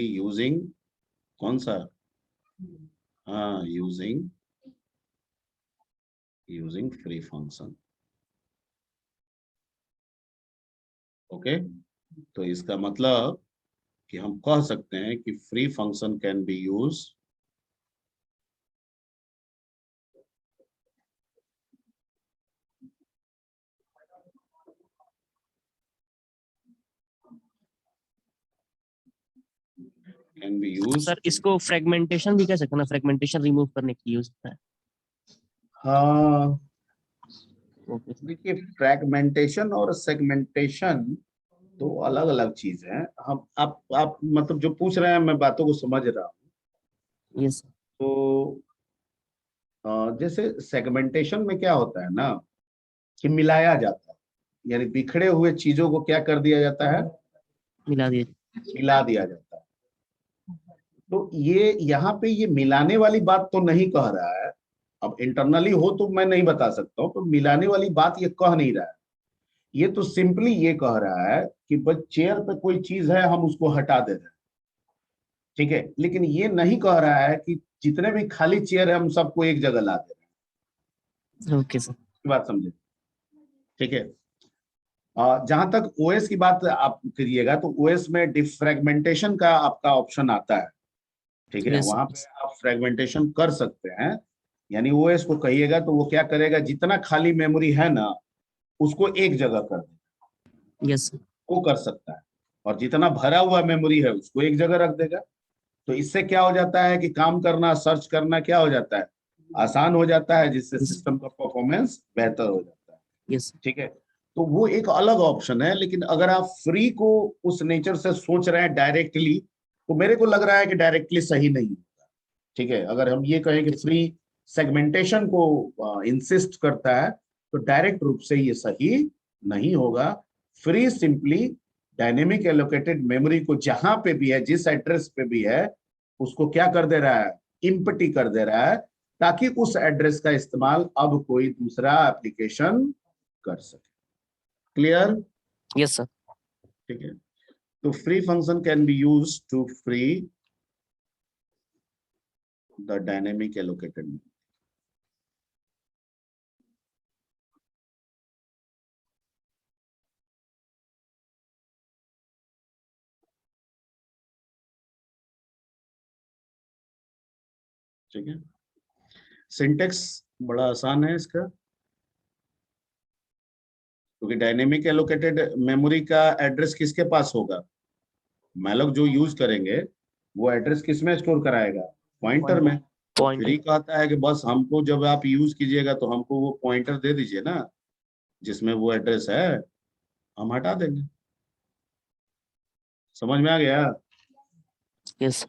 using कौन सा? हाँ, using free function। Okay, तो इसका मतलब कि हम कह सकते हैं कि free function can be use sir इसको फ्रेगमेंटेशन भी कह सकते हैं ना, फ्रेगमेंटेशन रिमूव करने के लिए यूज होता है। हाँ, देखिए फ्रैगमेंटेशन और सेगमेंटेशन तो अलग अलग चीज है। हम आप मतलब जो पूछ रहे हैं मैं बातों को समझ रहा हूँ। यस। तो जैसे सेगमेंटेशन में क्या होता है ना कि मिलाया जाता है, यानी बिखरे हुए चीजों को क्या कर दिया जाता है? मिला दिया जाता है। तो ये यहाँ पे ये मिलाने वाली बात तो नहीं कह रहा है, अब इंटरनली हो तो मैं नहीं बता सकता हूँ, तो मिलाने वाली बात ये कह नहीं रहा है। ये तो सिंपली ये कह रहा है कि बस चेयर पे कोई चीज है हम उसको हटा दे रहे हैं। ठीक है, लेकिन ये नहीं कह रहा है कि जितने भी खाली चेयर है हम सबको एक जगह ला दे रहे हैं। ओके सर, बात समझे? ठीक है, जहां तक ओएस की बात आप करिएगा तो ओएस में डिफ्रैगमेंटेशन का आपका ऑप्शन आता है। ठीक है, वहां पे आप फ्रेगमेंटेशन कर सकते हैं, यानी ओएस को कहिएगा तो वो क्या करेगा, जितना खाली मेमोरी है ना उसको एक जगह कर देगा। यस। वो कर सकता है, और जितना भरा हुआ मेमोरी है उसको एक जगह रख देगा। तो इससे क्या हो जाता है कि काम करना, सर्च करना क्या हो जाता है, आसान हो जाता है, जिससे Yes. सिस्टम का परफॉर्मेंस बेहतर हो जाता है। यस ठीक है, तो वो एक अलग ऑप्शन है। लेकिन अगर आप फ्री को उस नेचर से सोच रहे हैं डायरेक्टली, तो मेरे को लग रहा है कि डायरेक्टली सही नहीं होगा। ठीक है, अगर हम ये कहें कि फ्री सेगमेंटेशन को इंसिस्ट करता है, तो डायरेक्ट रूप से ये सही नहीं होगा। Free simply dynamic allocated memory को जहां पे भी है, जिस एड्रेस पे भी है, उसको क्या कर दे रहा है, इम्पटी कर दे रहा है, ताकि उस एड्रेस का इस्तेमाल अब कोई दूसरा एप्लीकेशन कर सके। क्लियर? यस सर ठीक है, तो free function can be use to free the dynamic allocated. ठीक है, सिंटेक्स बड़ा आसान है इसका, क्योंकि डायनेमिक एलोकेटेड मेमोरी का एड्रेस किसके पास होगा, मैलोक जो यूज करेंगे वो एड्रेस किस में स्टोर कराएगा, पॉइंटर में। तो पॉइंट फ्री कहता है कि बस हमको जब आप यूज कीजिएगा तो हमको वो पॉइंटर दे दीजिए ना, जिसमें वो एड्रेस है, हम हटा देंगे। समझ में आ गया? यस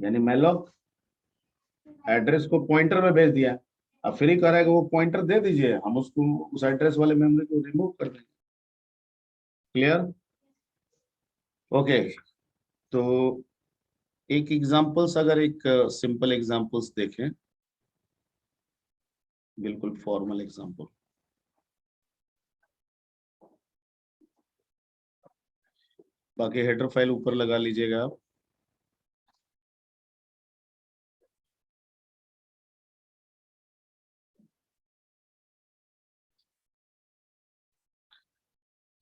यानी मैलोक एड्रेस को पॉइंटर में भेज दिया, अब फ्री कह रहा है कि वो पॉइंटर दे दीजिए, हम उसको उस एड्रेस वाले मेमोरी को रिमूव कर देंगे। क्लियर? ओके, तो एक एग्जांपल्स, अगर एक सिंपल एग्जांपल्स देखें, बिल्कुल फॉर्मल एग्जांपल। बाकी हेडर फाइल ऊपर लगा लीजिएगा आप।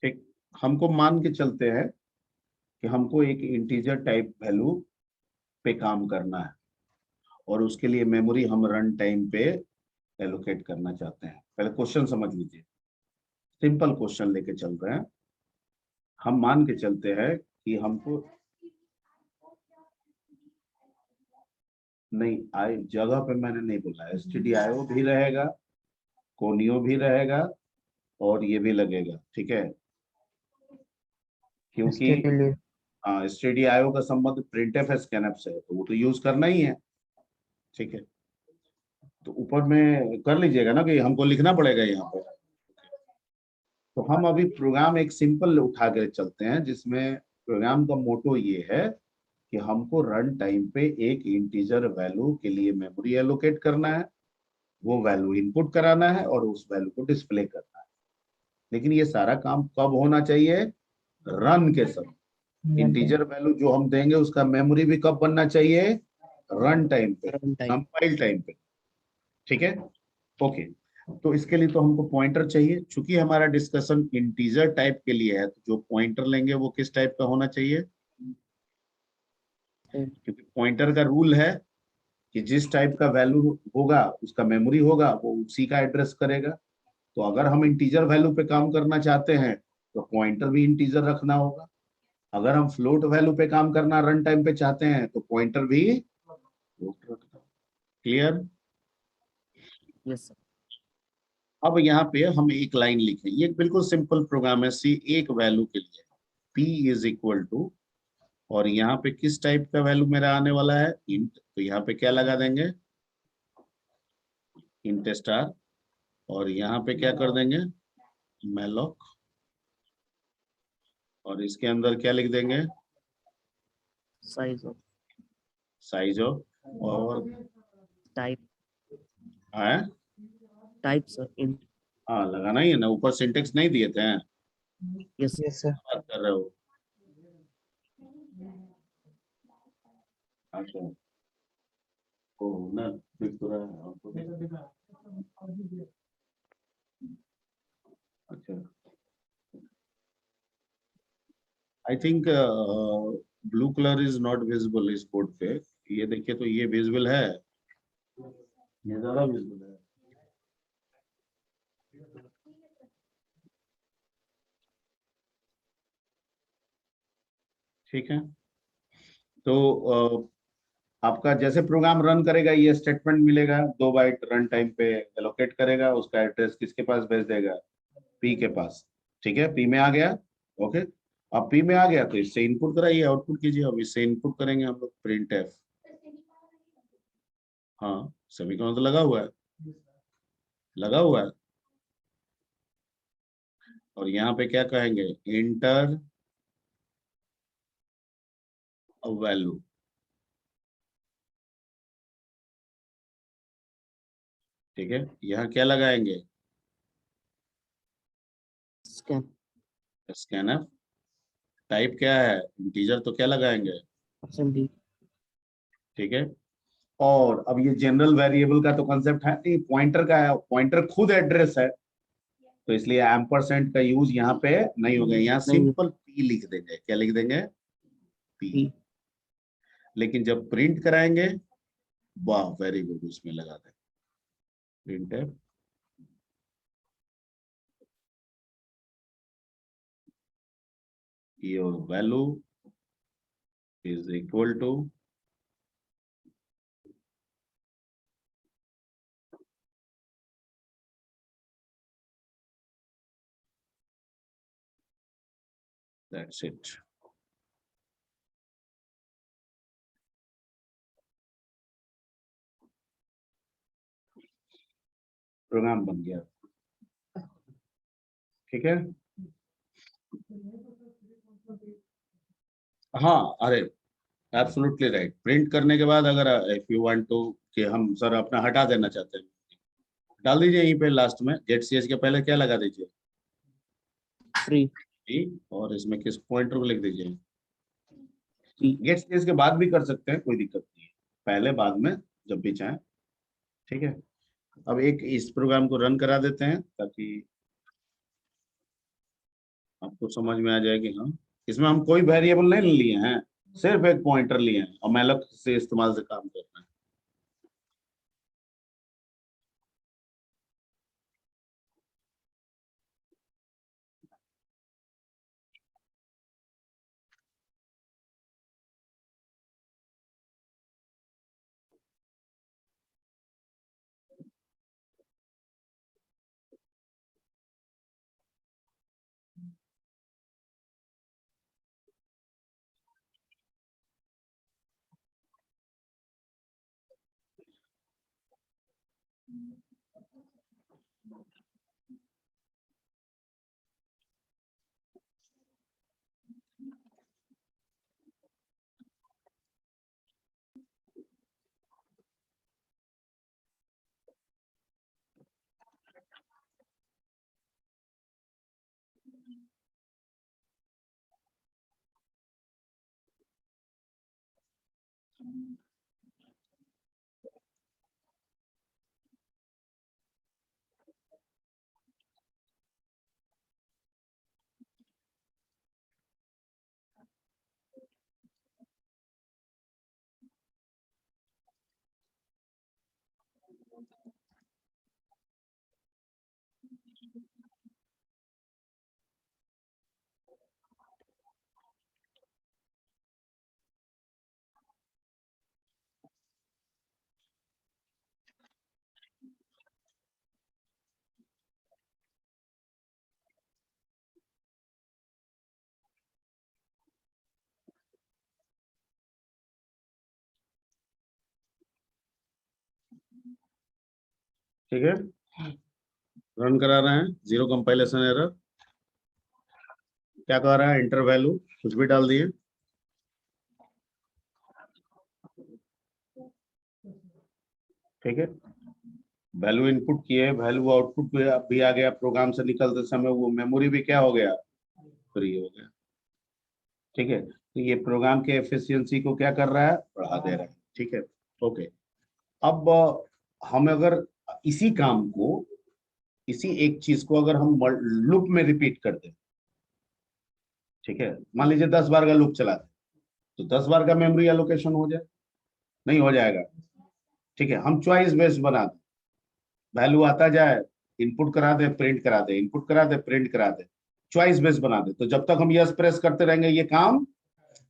ठीक, हमको मान के चलते हैं कि हमको एक इंटीजर टाइप वैल्यू पे काम करना है, और उसके लिए मेमोरी हम रन टाइम पे एलोकेट करना चाहते हैं। पहले क्वेश्चन समझ लीजिए, सिंपल क्वेश्चन लेके चल रहे हैं। हम मान के चलते हैं कि हमको नहीं आई जगह पे मैंने नहीं बोला, stdio भी रहेगा, कोनियो भी रहेगा, और ये भी लगेगा। ठीक है, क्योंकि स्टेडी हाँ stdio का संबंध printf scanf से है, तो वो तो यूज करना ही है। ठीक है, तो ऊपर में कर लीजिएगा ना कि हमको लिखना पड़ेगा यहाँ पे। तो हम अभी प्रोग्राम एक सिंपल उठा के चलते हैं, जिसमें प्रोग्राम का मोटो ये है कि हमको रन टाइम पे एक इंटीजर वैल्यू के लिए मेमोरी एलोकेट करना है, वो वैल्यू इनपुट कराना है, और उस वैल्यू को डिस्प्ले करना है। लेकिन ये सारा काम कब होना चाहिए, रन के समय। इंटीजर वैल्यू जो हम देंगे उसका मेमोरी भी कब बनना चाहिए, रन टाइम पे, रन टाइम कंपाइल टाइम पे। ठीक है, ओके। तो इसके लिए तो हमको पॉइंटर चाहिए, चूंकि हमारा डिस्कशन इंटीजर टाइप के लिए है, तो जो पॉइंटर लेंगे वो किस टाइप का होना चाहिए, क्योंकि पॉइंटर का रूल है कि जिस टाइप का वैल्यू होगा उसका मेमोरी होगा, वो उसी का एड्रेस करेगा। तो अगर हम इंटीजर वैल्यू पे काम करना चाहते हैं तो पॉइंटर भी इंटीजर रखना होगा। अगर हम फ्लोट वैल्यू पे काम करना रन टाइम पे चाहते हैं तो पॉइंटर भी फ्लोट रखना। क्लियर? यस सर अब यहाँ पे हम एक लाइन लिखें, ये बिल्कुल सिंपल प्रोग्राम है, सी एक वैल्यू के लिए p इज इक्वल टू, और यहाँ पे किस टाइप का वैल्यू मेरा आने वाला है, इंट, तो यहाँ पे क्या लगा देंगे, इंट स्टार, और यहाँ पे क्या कर देंगे, मैलोक, और इसके अंदर क्या लिख देंगे, साइज ऑफ साइज ऑफ, और टाइप है, टाइप सर इन हाँ लगाना ही है ना, ऊपर सिंटेक्स नहीं दिए थे, यस यस सर बात कर रहे हो। अच्छा, ओ ना, दिख तो रहा है आपको। अच्छा, I think blue colour is not visible इस बोर्ड पे। ये देखिए तो ये विजिबल है, ये ज्यादा विजिबल है। ठीक है, तो आपका जैसे प्रोग्राम रन करेगा ये स्टेटमेंट मिलेगा, 2 बाइट रन टाइम पे एलोकेट करेगा, उसका एड्रेस किसके पास भेज देगा, पी के पास। ठीक है, पी में आ गया। ओके, अब पी में आ गया तो इससे इनपुट कराइए, आउटपुट कीजिए। अब इससे इनपुट करेंगे हम लोग प्रिंट एफ। हाँ, सेमीकोलन तो लगा हुआ है, लगा हुआ है। और यहाँ पे क्या कहेंगे, इंटर वैल्यू। ठीक है, यहाँ क्या लगाएंगे, स्कैन स्कैनफ। टाइप क्या है, इंटीजर, तो क्या लगाएंगे, %d। ठीक है। और अब ये जनरल वेरिएबल का तो कंसेप्ट है नहीं, पॉइंटर का है, पॉइंटर खुद एड्रेस है, तो इसलिए एम्परसेंड का यूज यहाँ पे नहीं होगा, यहाँ नहीं। सिंपल पी लिख देंगे। क्या लिख देंगे, पी। P। लेकिन जब प्रिंट कराएंगे, वाह वेरी गुड, उसमें लगा दें प्रिंट है your value is equal to that's it. Program बन गया। ठीक है, हाँ, अरे एब्सोल्युटली राइट। प्रिंट करने के बाद अगर इफ यू वांट टू कि हम सर अपना हटा देना चाहते हैं, डाल दीजिए यहीं पे लास्ट में गेट सीएच के पहले क्या लगा दीजिए, फ्री। और इसमें किस पॉइंटर को लिख दीजिए, P। गेट सीएच के बाद भी कर सकते हैं, कोई दिक्कत नहीं है, पहले बाद में जब भी चाहें। ठीक है, अब एक इस प्रोग्राम को रन करा देते हैं ताकि आपको समझ में आ जाए कि हाँ, इसमें हम कोई वेरिएबल नहीं लिए हैं, सिर्फ एक पॉइंटर लिए हैं और मैलक से इस्तेमाल से काम करना है। ठीक है, रन करा रहे हैं, जीरो कंपाइलेशन एरर। क्या कह रहा है, इंटर वैल्यू कुछ भी डाल दिए। ठीक है, वैल्यू इनपुट किए, वैल्यू आउटपुट भी आ गया, प्रोग्राम से निकलते समय वो मेमोरी भी क्या हो गया, फ्री हो गया। ठीक है, तो ये प्रोग्राम के एफिशिएंसी को क्या कर रहा है, बढ़ा दे रहा है। ठीक है, ओके। अब हम अगर इसी काम को, इसी एक चीज को अगर हम लूप में रिपीट कर दें, ठीक है, मान लीजिए 10 बार का लूप चला दे, तो 10 बार का मेमोरी एलोकेशन हो जाए, नहीं हो जाएगा। ठीक है, हम चॉइस बेस्ड बना दें, वैल्यू आता जाए, इनपुट करा दे, प्रिंट करा दे, इनपुट करा दे, प्रिंट करा दे, चॉइस बेस्ड बना दे, तो जब तक हम यस प्रेस करते रहेंगे ये काम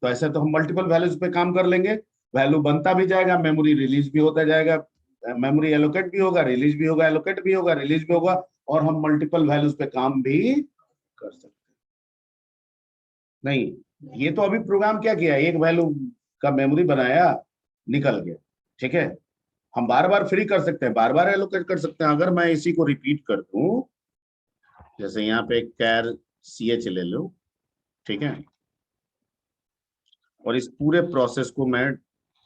तो ऐसे तो हम मल्टीपल वैल्यूज पे काम कर लेंगे, वैल्यू बनता भी जाएगा, मेमोरी रिलीज भी होता जाएगा, मेमोरी एलोकेट भी होगा, रिलीज भी होगा, एलोकेट भी होगा, रिलीज भी होगा, और हम मल्टीपल वैल्यूज पे काम भी कर सकते हैं। नहीं, ये तो अभी प्रोग्राम क्या किया, एक वैल्यू का मेमोरी बनाया, निकल गया, ठीक है। हम बार बार फ्री कर सकते हैं, बार बार एलोकेट कर सकते हैं। अगर मैं इसी को रिपीट कर दूं, जैसे यहाँ पे कैर CH ले लो, ठीक है, और इस पूरे प्रोसेस को मैं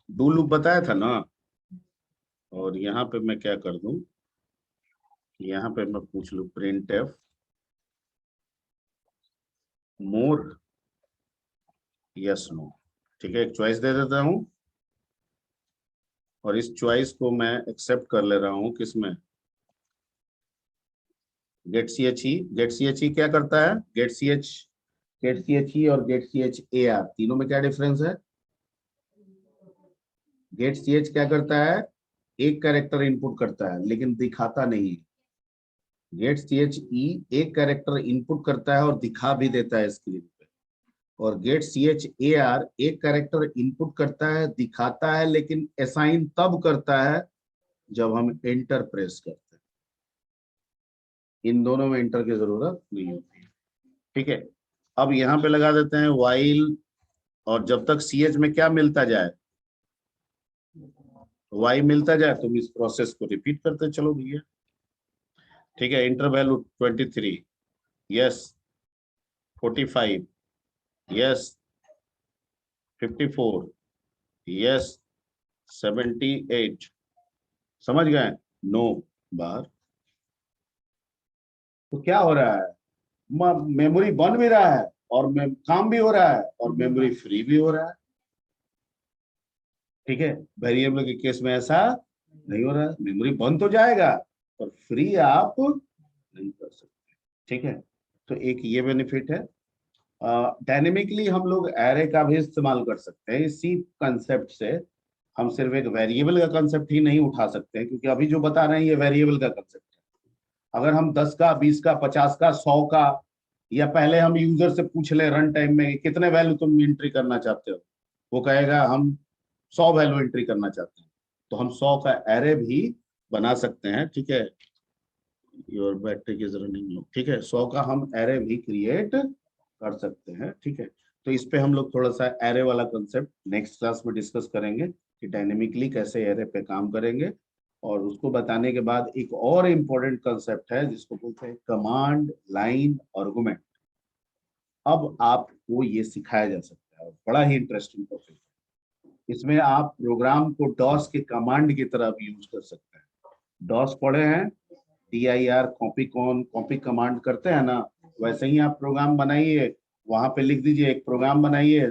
डू लूप बताया था ना, और यहाँ पे मैं क्या कर दूं, यहाँ पे मैं पूछ लू प्रिंट एफ मोर यस नो, ठीक है, एक चॉइस दे देता हूं, और इस चॉइस को मैं एक्सेप्ट कर ले रहा हूं किसमें, get C H E. Get C H E क्या करता है, गेट सी एच ई और get C H A R, तीनों में क्या डिफरेंस है। गेट सी एच क्या करता है, एक कैरेक्टर इनपुट करता है लेकिन दिखाता नहीं है। गेट सी एच ई एक कैरेक्टर इनपुट करता है और दिखा भी देता है स्क्रीन पे, और get C H A R एक कैरेक्टर इनपुट करता है, दिखाता है, लेकिन असाइन तब करता है जब हम एंटर प्रेस करते हैं। इन दोनों में एंटर की जरूरत नहीं होती है, ठीक है। अब यहाँ पे लगा देते हैं वाइल, और जब तक सी एच में क्या मिलता जाए, वाई मिलता जाए, तुम इस प्रोसेस को रिपीट करते चलो भैया, ठीक है। Inter value 23, yes, 45, yes, 54, yes, 78, समझ गए, नो, बाहर। तो क्या हो रहा है, मेमोरी बन भी रहा है, और काम भी हो रहा है, और मेमोरी फ्री भी हो रहा है, ठीक है। वेरिएबल के केस में ऐसा नहीं हो रहा है, मेमोरी बन तो जाएगा पर फ्री आप नहीं कर सकते, ठीक है। तो एक ये बेनिफिट है। डायनेमिकली हम लोग एरे का भी इस्तेमाल कर सकते हैं इसी कंसेप्ट से। हम सिर्फ एक वेरिएबल का कंसेप्ट ही नहीं उठा सकते हैं, क्योंकि अभी जो बता रहे हैं ये वेरिएबल का कंसेप्ट है। अगर हम 10 का, 20 का, 50 का, 100 का, या पहले हम यूजर से पूछ ले रन टाइम में कितने वैल्यू तुम एंट्री करना चाहते हो, वो कहेगा हम 100 वैल्यू एंट्री करना चाहते हैं, तो हम 100 का एरे भी बना सकते हैं, ठीक है। योर बैटरी इज रनिंग लो, ठीक है, 100 का हम एरे भी क्रिएट कर सकते हैं, ठीक है। तो इस पे हम लोग थोड़ा सा एरे वाला कंसेप्ट नेक्स्ट क्लास में डिस्कस करेंगे कि डायनेमिकली कैसे एरे पे काम करेंगे। और उसको बताने के बाद एक और इम्पोर्टेंट कंसेप्ट है जिसको बोलते हैं कमांड लाइन आर्गुमेंट। अब आपको ये सिखाया जा सकता है, बड़ा ही इंटरेस्टिंग टॉपिक है। इसमें आप प्रोग्राम को डॉस के कमांड की तरह भी यूज कर सकते हैं। डॉस पढ़े हैं, dir कॉपी कमांड करते हैं ना, वैसे ही आप प्रोग्राम बनाइए, वहां पे लिख दीजिए एक प्रोग्राम बनाइए,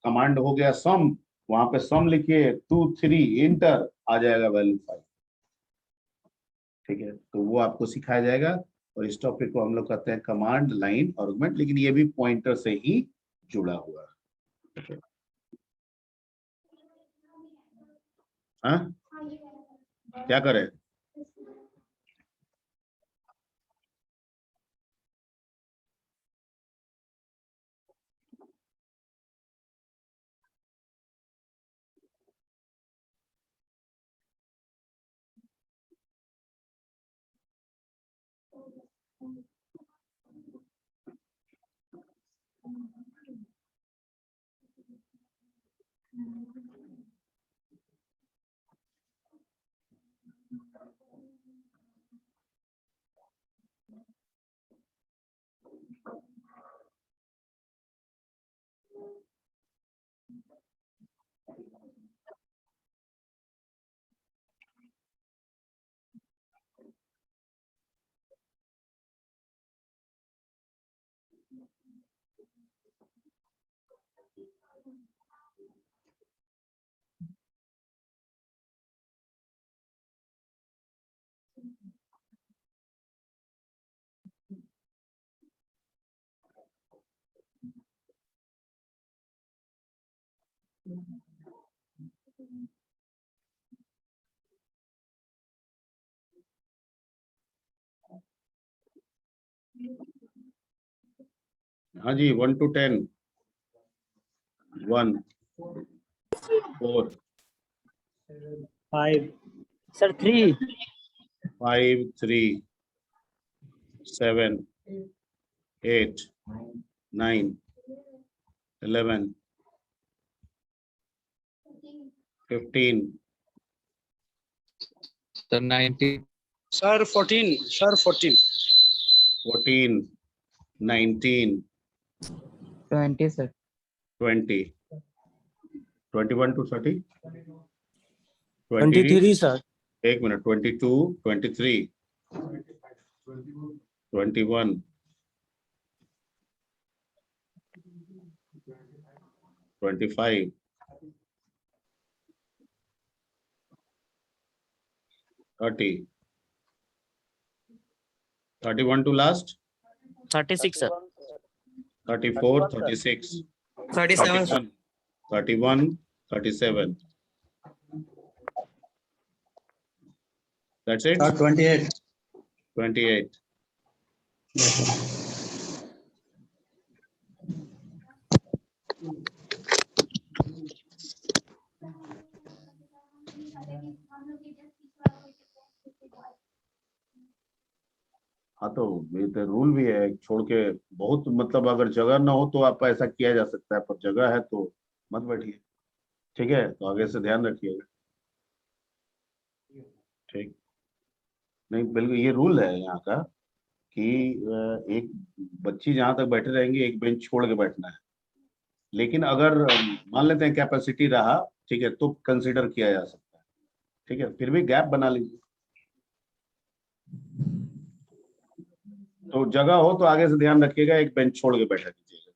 कमांड हो गया सम, वहां पे सम लिखिए 2 3 इंटर, आ जाएगा वैल्यू 5, ठीक है। तो वो आपको सिखाया जाएगा, और इस टॉपिक को हम लोग कहते हैं कमांड लाइन आर्गुमेंट, लेकिन ये भी पॉइंटर से ही जुड़ा हुआ है। हाँ, क्या करें, हाँ जी, 1 to 10, 1 4 5 Sir, 3. 5 3 7 8 9 11 15 Sir, 19. Sir, 14. Sir, 14. 14 19 20 sir. 20 21 to 30 23, sir. एक minute 22 23 21 25 30 31 to last 36, sir. 34 36 37, sir. 31 37 that's it. 28. 28 हाँ तो ये तो रूल भी है छोड़ के बहुत मतलब अगर जगह ना हो तो आप ऐसा किया जा सकता है पर जगह है तो मत बैठिए ठीक है तो आगे से ध्यान रखिएगा ठीक नहीं बिल्कुल ये रूल है यहाँ का कि एक बच्ची जहां तक बैठे रहेंगे एक बेंच छोड़ के बैठना है लेकिन अगर मान लेते हैं कैपेसिटी रहा ठीक है तो कंसीडर किया जा सकता है ठीक है फिर भी गैप बना लीजिए तो जगह हो तो आगे से ध्यान रखिएगा एक बेंच छोड़ के बैठा कीजिएगा